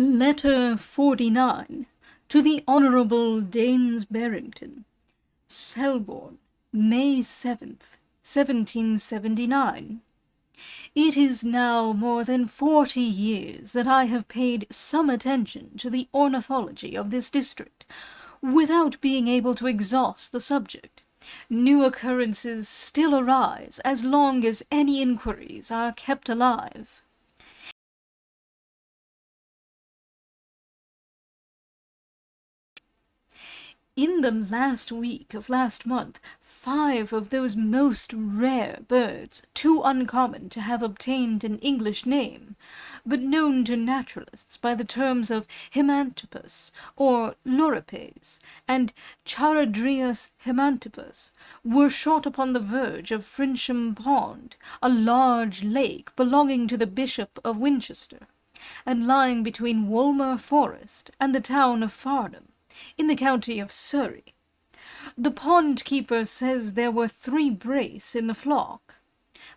Letter 49 to the Honourable Daines Barrington, Selborne, May 7th, 1779. It is now more than 40 years that I have paid some attention to the ornithology of this district, without being able to exhaust the subject. New occurrences still arise as long as any inquiries are kept alive. In the last week of last month, 5 of those most rare birds, too uncommon to have obtained an English name, but known to naturalists by the terms of Himantopus or Loripes and Charadrius himantopus, were shot upon the verge of Frinsham Pond, a large lake belonging to the Bishop of Winchester, and lying between Wolmer Forest and the town of Farnham, in the county of Surrey. The pond-keeper says there were 3 brace in the flock,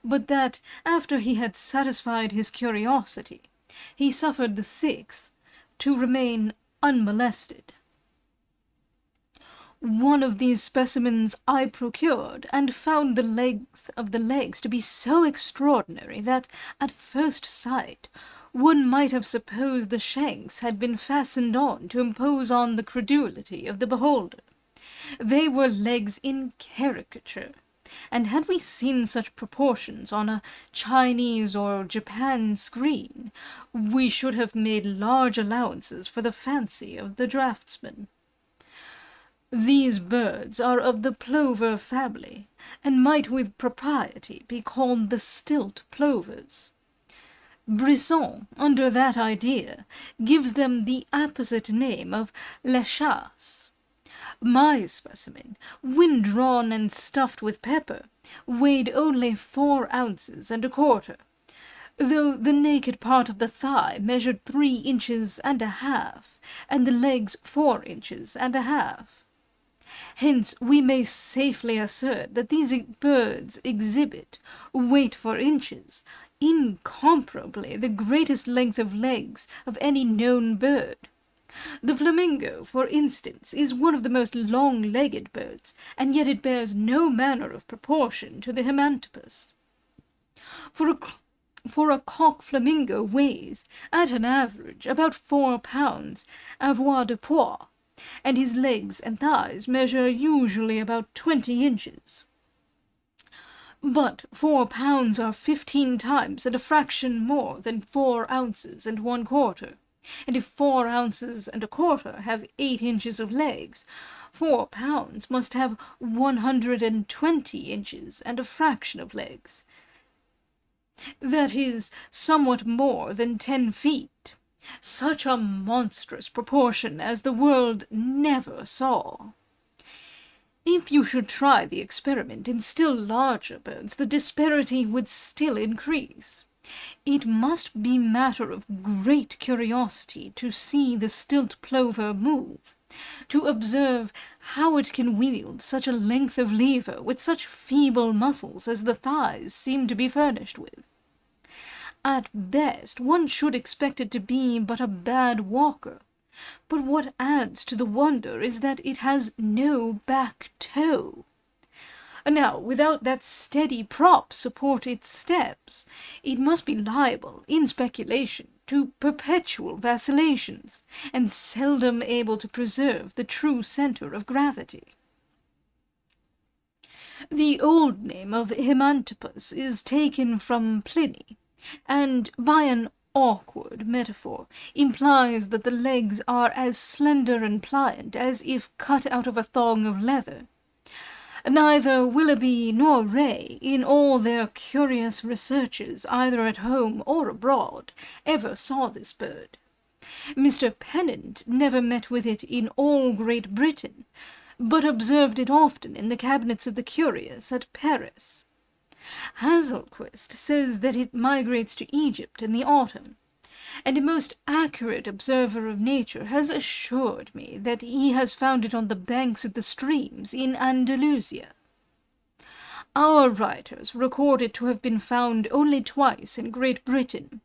but that, after he had satisfied his curiosity, he suffered the 6th to remain unmolested. One of these specimens I procured, and found the length of the legs to be so extraordinary that, at first sight, one might have supposed the shanks had been fastened on to impose on the credulity of the beholder. They were legs in caricature, and had we seen such proportions on a Chinese or Japan screen, we should have made large allowances for the fancy of the draftsman. These birds are of the plover family, and might with propriety be called the stilt plovers. Brisson, under that idea, gives them the apposite name of la chasse. My specimen, when drawn and stuffed with pepper, weighed only 4 ounces and a quarter, though the naked part of the thigh measured 3 inches and a half, and the legs 4 inches and a half. Hence we may safely assert that these birds exhibit, weight for inches, incomparably the greatest length of legs of any known bird. The flamingo, for instance, is one of the most long-legged birds, and yet it bears no manner of proportion to the himantopus. For a cock flamingo weighs, at an average, about 4 pounds, avoirdupois de poids, and his legs and thighs measure usually about 20 inches. But 4 pounds are 15 times and a fraction more than 4 ounces and 1/4, and if 4 ounces and a quarter have 8 inches of legs, 4 pounds must have 120 inches and a fraction of legs. That is somewhat more than 10 feet. Such a monstrous proportion as the world never saw. If you should try the experiment in still larger birds, the disparity would still increase. It must be matter of great curiosity to see the stilt plover move, to observe how it can wield such a length of lever with such feeble muscles as the thighs seem to be furnished with. At best, one should expect it to be but a bad walker, but what adds to the wonder is that it has no back toe. Now, without that steady prop support its steps, it must be liable, in speculation, to perpetual vacillations, and seldom able to preserve the true centre of gravity. The old name of himantopus is taken from Pliny, and, by an awkward metaphor, implies that the legs are as slender and pliant as if cut out of a thong of leather. Neither Willoughby nor Ray, in all their curious researches either at home or abroad, ever saw this bird. Mr. Pennant never met with it in all Great Britain, but observed it often in the cabinets of the curious at Paris. Hazelquist says that it migrates to Egypt in the autumn, and a most accurate observer of nature has assured me that he has found it on the banks of the streams in Andalusia. Our writers record it to have been found only twice in Great Britain,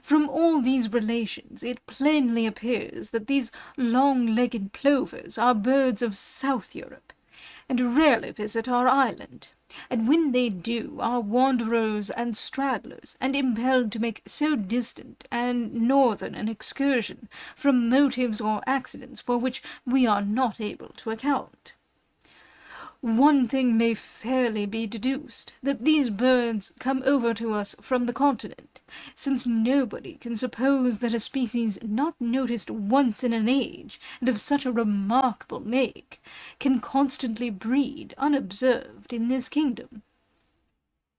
From all these relations it plainly appears that these long-legged plovers are birds of South Europe, and rarely visit our island, and when they do are wanderers and stragglers, and impelled to make so distant and northern an excursion from motives or accidents for which we are not able to account. One thing may fairly be deduced, that these birds come over to us from the continent, since nobody can suppose that a species not noticed once in an age, and of such a remarkable make, can constantly breed unobserved in this kingdom.